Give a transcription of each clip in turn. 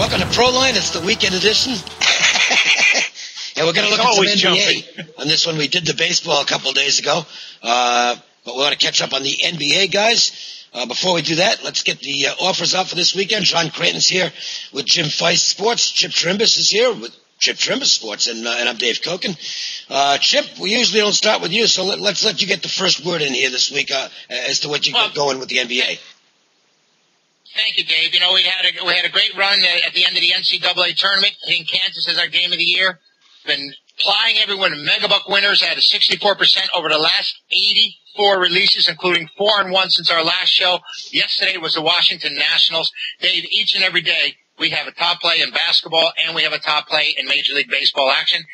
Welcome to Proline. It's the weekend edition. And we're going to look at some NBA. On this one, we did the baseball a couple of days ago. But we want to catch up on the NBA, guys. Before we do that, let's get the offers out for this weekend. John Cranton's here with Jim FEIST Sports. Chip Chirimbes is here with Chip Chirimbes Sports. And I'm Dave Cokin. Chip, we usually don't start with you, so let's let you get the first word in here this week as to what you got going with the NBA. Thank you, Dave. You know, we had a great run at the end of the NCAA tournament. Hitting Kansas as our game of the year. Been plying everyone. Megabuck winners had a 64% over the last 84 releases, including 4-1 since our last show. Yesterday was the Washington Nationals. Dave, each and every day we have a top play in basketball and we have a top play in Major League Baseball action.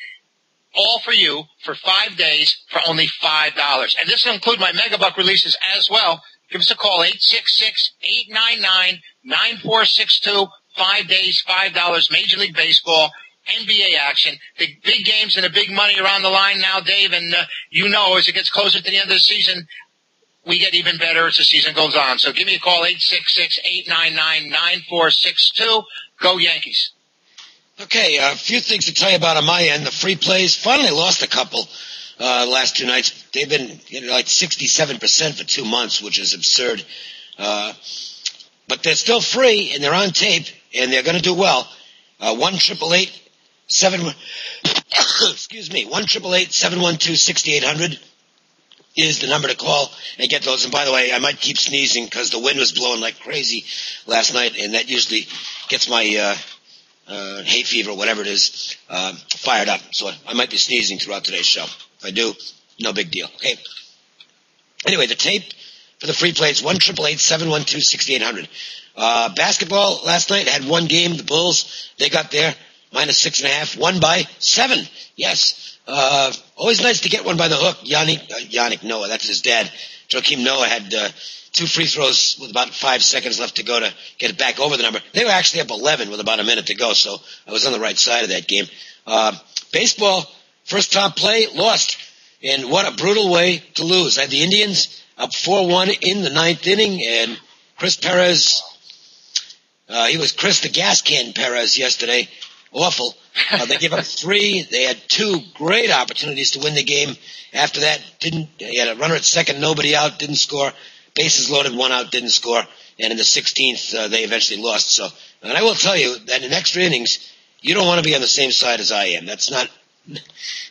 All for you for 5 days for only $5. And this will include my Megabuck releases as well. Give us a call, 866-899-9462. 5 days, $5, Major League Baseball, NBA action. The big games and the big money are on the line now, Dave. And you know, as it gets closer to the end of the season, we get even better as the season goes on. So give me a call, 866-899-9462. Go Yankees. Okay, a few things to tell you about on my end. The free plays finally lost a couple. Last 2 nights, they've been like 67% for 2 months, which is absurd. But they're still free and they're on tape and they're going to do well. 1-888-712-6800 is the number to call and get those. And by the way, I might keep sneezing because the wind was blowing like crazy last night, and that usually gets my hay fever, whatever it is, fired up. So I might be sneezing throughout today's show. If I do, no big deal. Okay. Anyway, the tape for the free plays, 1-888-712-6800. Basketball last night had one game. The Bulls, they got there, -6.5, won by 7. Yes. Always nice to get one by the hook. Yannick Noah, that's his dad. Joakim Noah had 2 free throws with about 5 seconds left to go to get it back over the number. They were actually up 11 with about a minute to go, so I was on the right side of that game. Baseball, first top play, lost. And what a brutal way to lose. I had the Indians up 4-1 in the 9th inning, and Chris Perez, he was Chris the Gas Can Perez yesterday. Awful. They gave up 3. They had 2 great opportunities to win the game. After that, he had a runner at second, nobody out, didn't score. Bases loaded, 1 out, didn't score. And in the 16th, they eventually lost. So, and I will tell you that in extra innings, you don't want to be on the same side as I am.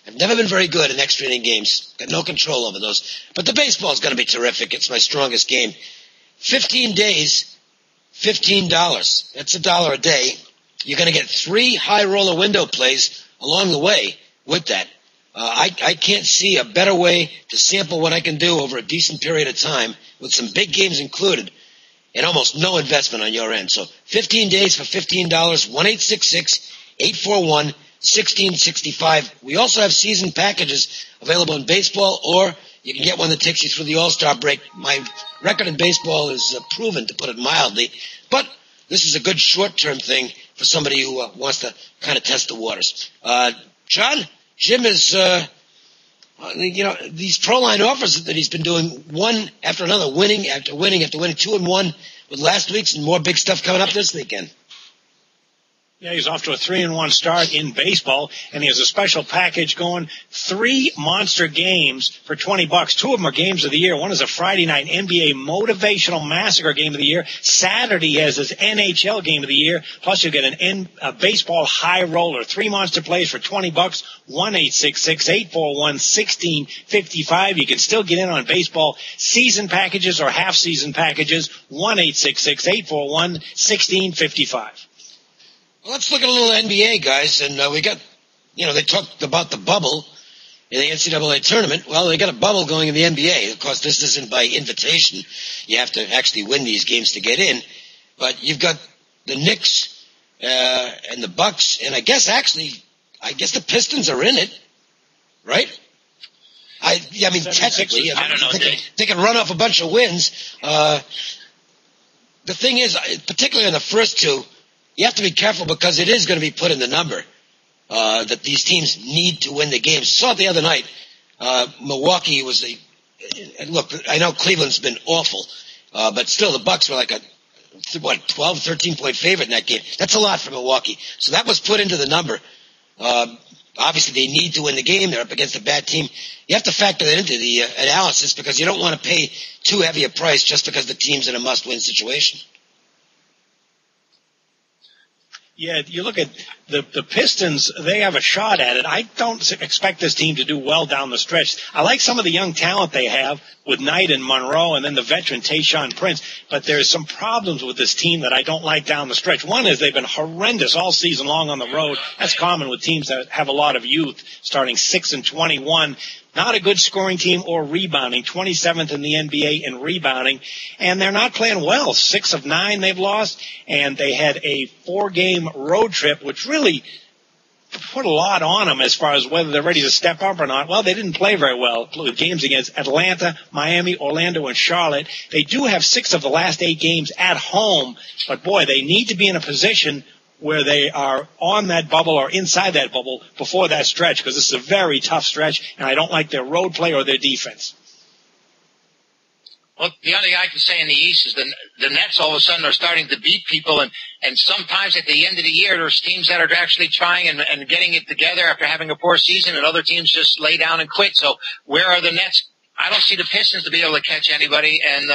I've never been very good in extra inning games. Got no control over those. But the baseball is going to be terrific. It's my strongest game. 15 days, $15. That's $1 a day. You're going to get 3 high roller window plays along the way with that. I can't see a better way to sample what I can do over a decent period of time with some big games included and almost no investment on your end. So 15 days for $15, 1-866-841-1665. We also have season packages available in baseball, or you can get one that takes you through the All-Star break. My record in baseball is proven, to put it mildly, but this is a good short-term thing for somebody who wants to kind of test the waters. Jim is, these Proline offers that he's been doing one after another, winning after winning after winning, 2-1 with last week's, and more big stuff coming up this weekend. Yeah, he's off to a 3-1 start in baseball, and he has a special package going. 3 monster games for $20. 2 of them are games of the year. One is a Friday night NBA motivational massacre game of the year. Saturday he has his NHL game of the year. Plus you get a baseball high roller. 3 monster plays for $20. 1-866-841-1655. You can still get in on baseball season packages or half season packages. 1-866-841-1655. Well, let's look at a little NBA, guys, and we got, they talked about the bubble in the NCAA tournament. Well, they got a bubble going in the NBA. Of course, this isn't by invitation. You have to actually win these games to get in. But you've got the Knicks and the Bucks, and I guess the Pistons are in it, right? Technically, I don't know. They can run off a bunch of wins. The thing is, particularly in the first 2, you have to be careful because it is going to be put in the number that these teams need to win the game. Saw it the other night. Milwaukee look, I know Cleveland's been awful, but still the Bucks were like 12, 13-point favorite in that game. That's a lot for Milwaukee. So that was put into the number. Obviously, they need to win the game. They're up against a bad team. You have to factor that into the analysis because you don't want to pay too heavy a price just because the team's in a must-win situation. Yeah, you look at the Pistons, they have a shot at it. I don't expect this team to do well down the stretch. I like some of the young talent they have with Knight and Monroe and then the veteran Tayshaun Prince, but there's some problems with this team that I don't like down the stretch. One is they've been horrendous all season long on the road. That's common with teams that have a lot of youth, starting 6-21. Not a good scoring team or rebounding, 27th in the NBA in rebounding, and they're not playing well. 6 of 9 they've lost, and they had a 4-game road trip, which really put a lot on them as far as whether they're ready to step up or not. Well, they didn't play very well with games against Atlanta, Miami, Orlando, and Charlotte. They do have 6 of the last 8 games at home, but boy, they need to be in a position where they are on that bubble or inside that bubble before that stretch, because this is a very tough stretch, and I don't like their road play or their defense. Well, the only thing I can say in the East is the Nets all of a sudden are starting to beat people, and sometimes at the end of the year there's teams that are actually trying and getting it together after having a poor season, and other teams just lay down and quit. So where are the Nets? I don't see the Pistons to be able to catch anybody, and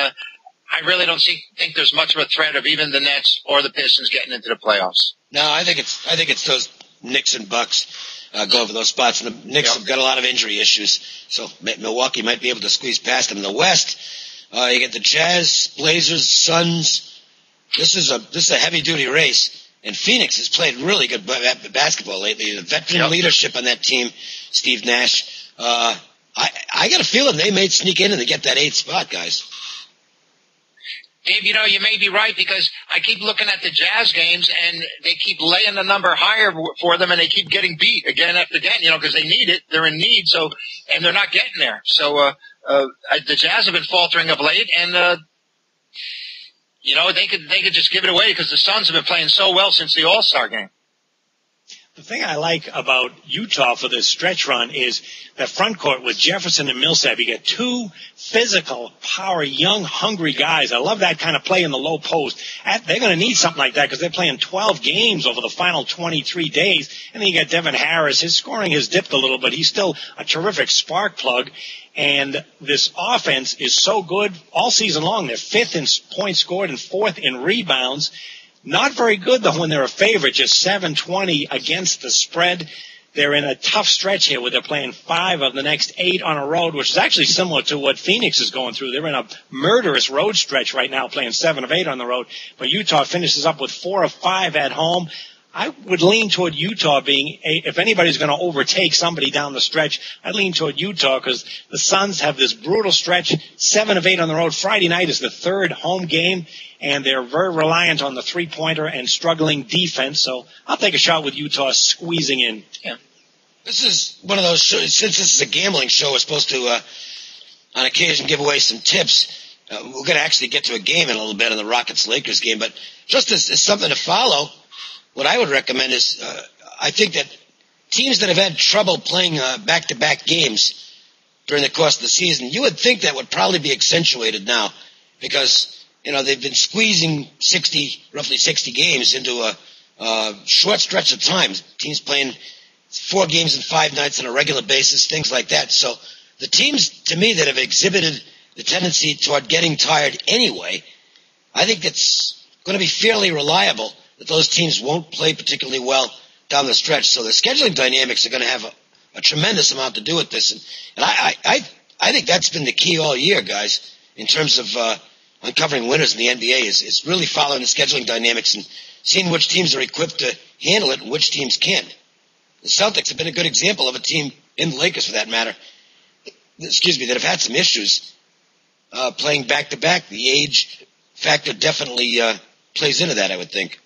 I really don't think there's much of a threat of even the Nets or the Pistons getting into the playoffs. No, I think it's those Knicks and Bucks go over those spots, and the Knicks have got a lot of injury issues, so Milwaukee might be able to squeeze past them. In the West, you get the Jazz, Blazers, Suns. This is a heavy duty race, and Phoenix has played really good basketball lately. The veteran leadership on that team, Steve Nash. I got a feeling they may sneak in and get that 8th spot, guys. Dave, you may be right, because I keep looking at the Jazz games and they keep laying the number higher for them, and they keep getting beat again after again, because they need it. They're in need, and they're not getting there. So, the Jazz have been faltering of late, and, they could just give it away because the Suns have been playing so well since the All-Star game. The thing I like about Utah for this stretch run is that front court with Jefferson and Millsap. You get 2 physical, power, young, hungry guys. I love that kind of play in the low post. They're going to need something like that because they're playing 12 games over the final 23 days. And then you got Devin Harris. His scoring has dipped a little, but he's still a terrific spark plug. And this offense is so good all season long. They're 5th in points scored and 4th in rebounds. Not very good, though, when they're a favorite, just 7-20 against the spread. They're in a tough stretch here where they're playing 5 of the next 8 on a road, which is actually similar to what Phoenix is going through. They're in a murderous road stretch right now, playing 7 of 8 on the road. But Utah finishes up with 4 of 5 at home. I would lean toward Utah being, if anybody's going to overtake somebody down the stretch, I'd lean toward Utah because the Suns have this brutal stretch, 7 of 8 on the road. Friday night is the 3rd home game, and they're very reliant on the three-pointer and struggling defense. So I'll take a shot with Utah squeezing in. Yeah. This is one of those shows, since this is a gambling show, we're supposed to, on occasion, give away some tips. We're going to actually get to a game in a little bit on the Rockets-Lakers game, but just as something to follow, what I would recommend is I think that teams that have had trouble playing back-to-back games during the course of the season, you would think that would probably be accentuated now because, they've been squeezing roughly 60 games into a short stretch of time. Teams playing 4 games in 5 nights on a regular basis, things like that. So the teams, to me, that have exhibited the tendency toward getting tired anyway, I think it's going to be fairly reliable that those teams won't play particularly well down the stretch. So the scheduling dynamics are going to have a tremendous amount to do with this. And I think that's been the key all year, guys, in terms of uncovering winners in the NBA is really following the scheduling dynamics and seeing which teams are equipped to handle it and which teams can't. The Celtics have been a good example of a team, in the Lakers for that matter, that have had some issues playing back-to-back. The age factor definitely plays into that, I would think.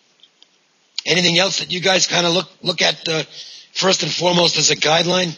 Anything else that you guys kind of look at first and foremost as a guideline?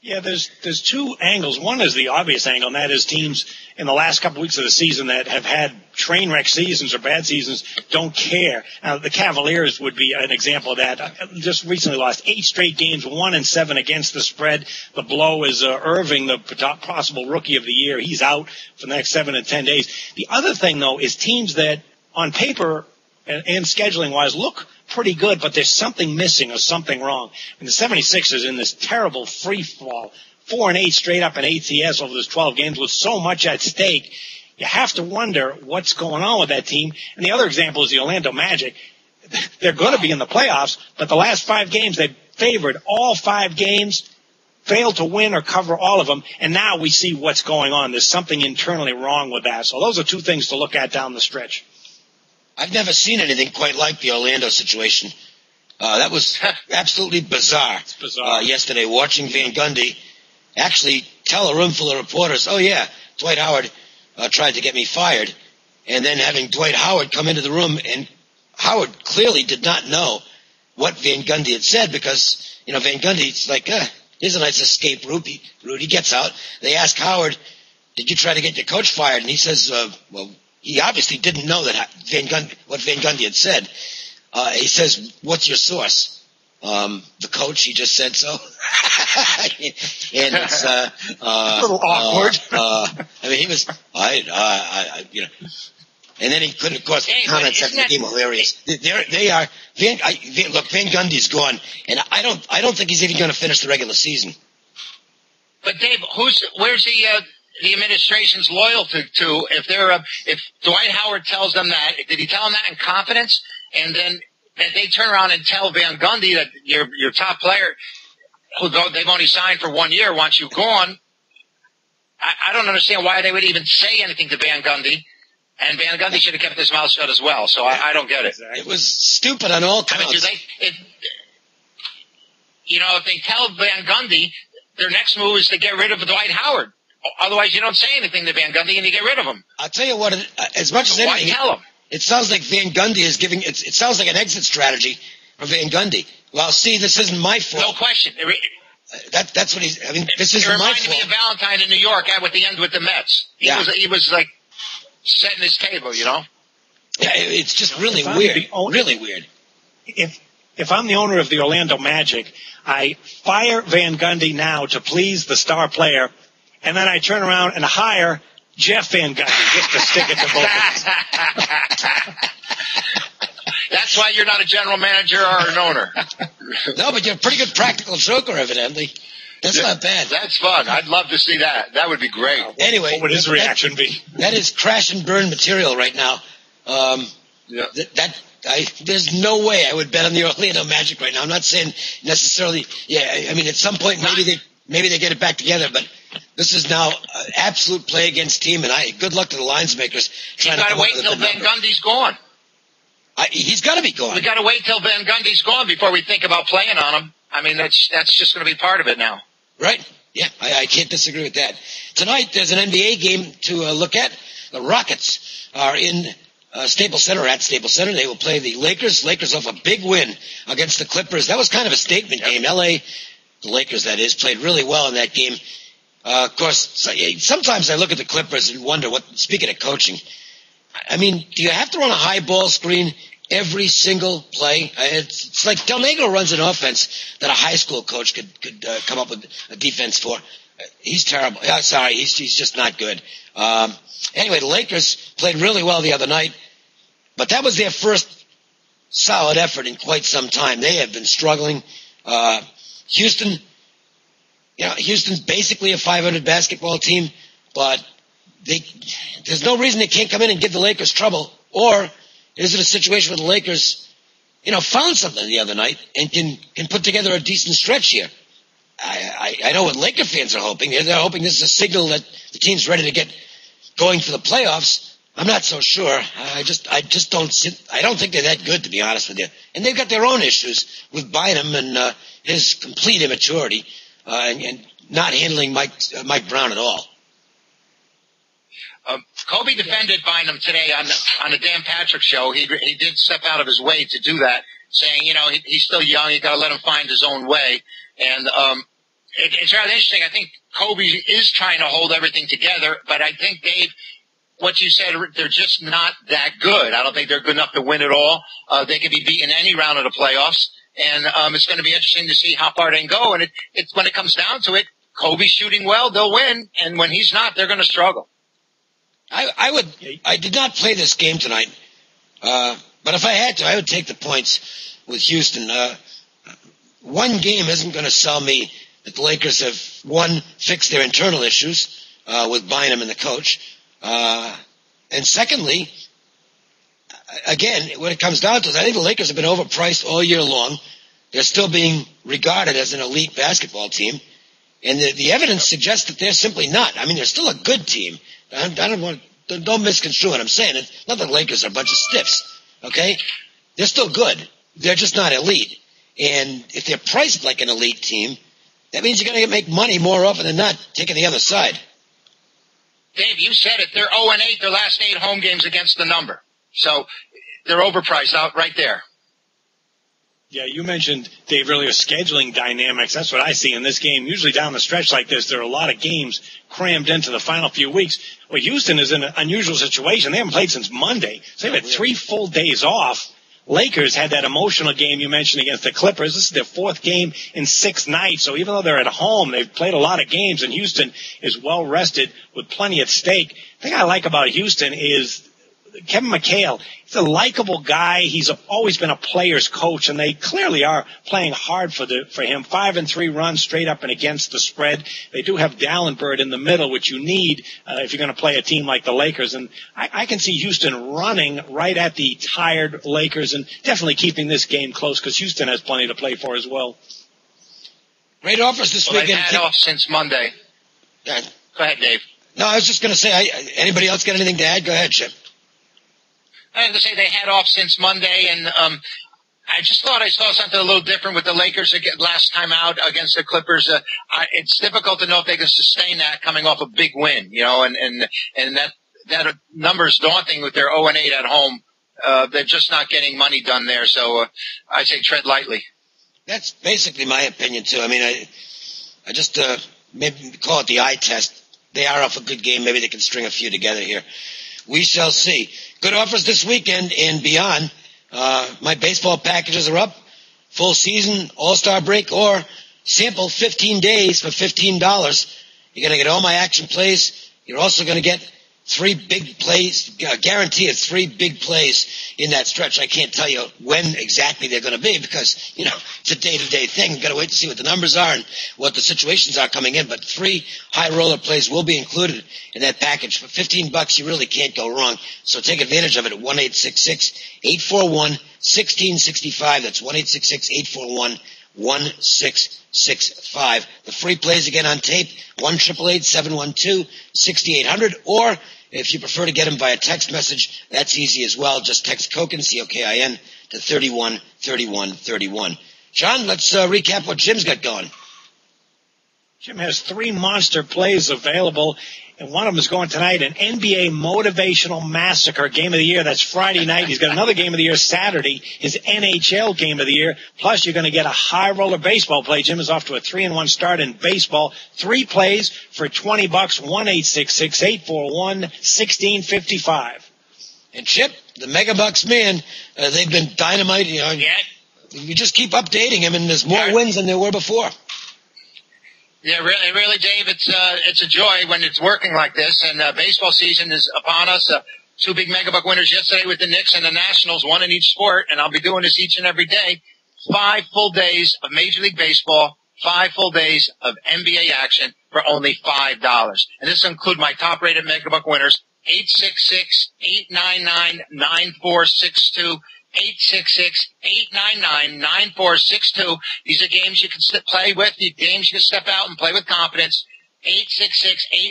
Yeah, there's two angles. One is the obvious angle, and that is teams in the last couple of weeks of the season that have had train wreck seasons or bad seasons don't care. The Cavaliers would be an example of that. Just recently lost 8 straight games, 1-7 against the spread. The blow is Irving, the possible rookie of the year. He's out for the next 7 to 10 days. The other thing, though, is teams that on paper and scheduling-wise look pretty good, but there's something missing or something wrong. And the 76ers in this terrible free fall, 4-8 straight up in ATS over those 12 games with so much at stake. You have to wonder what's going on with that team. And the other example is the Orlando Magic. They're going to be in the playoffs, but the last 5 games they favored all 5 games, failed to win or cover all of them, and now we see what's going on. There's something internally wrong with that. So those are 2 things to look at down the stretch. I've never seen anything quite like the Orlando situation. That was absolutely bizarre. It's bizarre. Yesterday, watching Van Gundy actually tell a room full of reporters, oh, yeah, Dwight Howard tried to get me fired. And then having Dwight Howard come into the room, and Howard clearly did not know what Van Gundy had said because, Van Gundy's like, here's a nice escape route. He gets out. They ask Howard, did you try to get your coach fired? And he says, well, he obviously didn't know that what Van Gundy had said. He says, what's your source? The coach, he just said so. And it's, a little awkward. He was, and then he could, of course, comments after the game hilarious. They are, look, Van Gundy's gone, and I don't think he's even going to finish the regular season. But Dave, where's the administration's loyal to if Dwight Howard tells them that, did he tell them that in confidence? And then that they turn around and tell Van Gundy that your top player, they've only signed for 1 year, wants you gone. I don't understand why they would even say anything to Van Gundy. And Van Gundy should have kept his mouth shut as well. So I don't get it. It was stupid on all counts. If they tell Van Gundy, their next move is to get rid of Dwight Howard. Otherwise, you don't say anything to Van Gundy and you get rid of him. I'll tell you what, as much as anything, why tell him? It sounds like Van Gundy is giving, it sounds like an exit strategy for Van Gundy. Well, see, this isn't my fault. No question. That's what this isn't my fault. It reminded me of Valentine in New York at the end with the Mets. He was like setting his table, Yeah, it's just really weird. Really weird. If I'm the owner of the Orlando Magic, I fire Van Gundy now to please the star player, and then I turn around and hire Jeff Van Gundy just to stick it to both of us. That's why you're not a general manager or an owner. No, but you're a pretty good practical joker, evidently. That's not bad. That's fun. I'd love to see that. That would be great. Anyway, what would his reaction be? That is crash and burn material right now. There's no way I would bet on the Orlando Magic right now. I'm not saying necessarily. At some point maybe they get it back together, but this is now an absolute play against team, and good luck to the lines makers. You got to wait until Van Gundy's gone. He's got to be gone. We got to wait till Van Gundy's gone before we think about playing on him. That's just going to be part of it now. Right. Yeah, I can't disagree with that. Tonight there's an NBA game to look at. The Rockets are in Staples Center, at Staples Center. They will play the Lakers. Lakers off a big win against the Clippers. That was kind of a statement game. L.A., the Lakers, that is, played really well in that game. Of course, sometimes I look at the Clippers and wonder speaking of coaching, do you have to run a high ball screen every single play? It's like Del Negro runs an offense that a high school coach could come up with a defense for. He's terrible. He's just not good. Anyway, the Lakers played really well the other night, but that was their first solid effort in quite some time. They have been struggling. Houston's basically a 500 basketball team, but there's no reason they can't come in and give the Lakers trouble. Or is it a situation where the Lakers, found something the other night and can put together a decent stretch here? I know what Laker fans are hoping. They're hoping this is a signal that the team's ready to get going for the playoffs. I'm not so sure. I don't think they're that good, to be honest with you. And they've got their own issues with Bynum and his complete immaturity and not handling Mike Brown at all. Kobe defended Bynum today on the Dan Patrick show. He did step out of his way to do that, saying, he's still young. You got to let him find his own way. And It's rather interesting. I think Kobe is trying to hold everything together, but I think, Dave, what you said, they're just not that good. I don't think they're good enough to win it all. They could be beaten any round of the playoffs, and it's going to be interesting to see how far they can go. And it's when it comes down to it, Kobe's shooting well, they'll win, and when he's not, they're going to struggle. I did not play this game tonight, but if I had to, I would take the points with Houston. One game isn't going to sell me that the Lakers have, one, fixed their internal issues with Bynum and the coach. And secondly, again, when it comes down to it, I think the Lakers have been overpriced all year long. They're still being regarded as an elite basketball team. And the evidence suggests that they're simply not. I mean, they're still a good team. Don't misconstrue what I'm saying. It's not that the Lakers are a bunch of stiffs, okay? They're still good. They're just not elite. And if they're priced like an elite team, that means you're going to make money more often than not taking the other side. Dave, you said it. They're 0-8 their last 8 home games against the number. So they're overpriced out right there. Yeah, you mentioned, Dave, earlier scheduling dynamics. That's what I see in this game. Usually down the stretch like this, there are a lot of games crammed into the final few weeks. Well, Houston is in an unusual situation. They haven't played since Monday. So they've had 3 full days off. Lakers had that emotional game you mentioned against the Clippers. This is their 4th game in 6 nights. So even though they're at home, they've played a lot of games, and Houston is well rested with plenty at stake. The thing I like about Houston is Kevin McHale. He's a likable guy. He's always been a player's coach, and they clearly are playing hard for him. 5-3 runs straight up and against the spread. They do have Dallenberg in the middle, which you need if you're going to play a team like the Lakers. And I can see Houston running right at the tired Lakers and definitely keeping this game close because Houston has plenty to play for as well. Great offers this weekend. They've had off since Monday. Go ahead, Dave. No, I was just going to say, anybody else got anything to add? Go ahead, Chip. I have to say they had off since Monday, and I just thought I saw something a little different with the Lakers last time out against the Clippers. It's difficult to know if they can sustain that coming off a big win, you know, and that number is daunting with their 0-8 at home. They're just not getting money done there, so I say tread lightly. That's basically my opinion too. I mean, I just maybe call it the eye test. They are off a good game. Maybe they can string a few together here. We shall see. Good offers this weekend and beyond. My baseball packages are up. Full season, all-star break, or sample 15 days for $15. You're going to get all my action plays. You're also going to get 3 big plays, guarantee it's 3 big plays in that stretch. I can't tell you when exactly they're going to be because, you know, it's a day-to-day thing. You've got to wait to see what the numbers are and what the situations are coming in. But 3 high roller plays will be included in that package. For $15, you really can't go wrong. So take advantage of it at 1-866-841-1665. That's 1-866-841-1665. The free plays again on tape, 1-888-712-6800, or if you prefer to get them via text message, that's easy as well. Just text Cokin, C-O-K-I-N, to 313131. John, let's recap what Jim's got going. Jim has 3 monster plays available, and one of them is going tonight, an NBA Motivational Massacre Game of the Year. That's Friday night. He's got another Game of the Year Saturday, his NHL Game of the Year. Plus, you're going to get a high roller baseball play. Jim is off to a 3-1 start in baseball. 3 plays for $20, 1-866-841-1655. And Chip, the Mega Bucks man, they've been dynamite. You know, you just keep updating him, and there's more wins than there were before. Yeah, really, Dave, it's a joy when it's working like this, and baseball season is upon us. 2 big Megabuck winners yesterday with the Knicks and the Nationals, 1 in each sport, and I'll be doing this each and every day. 5 full days of Major League Baseball, 5 full days of NBA action for only $5. And this will include my top-rated Megabuck winners, 866-899-9462. 866-899-9462. These are games you can play with. These games you can step out and play with confidence.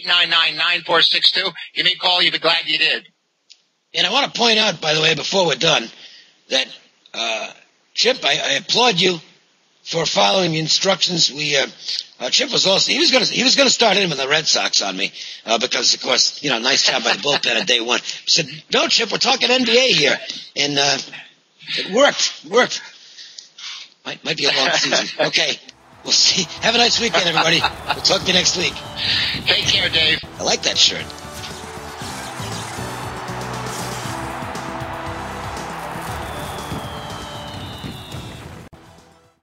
866-899-9462. Give me a call. You'll be glad you did. And I want to point out, by the way, before we're done, that Chip, I applaud you for following the instructions. Chip was also he was going to start in with the Red Sox on me because, of course, you know, nice job by the bullpen at day 1. He said, "No, Chip, we're talking NBA here," and it worked. Might be a long season. Okay. We'll see. Have a nice weekend, everybody. We'll talk to you next week. Take care, Dave. I like that shirt.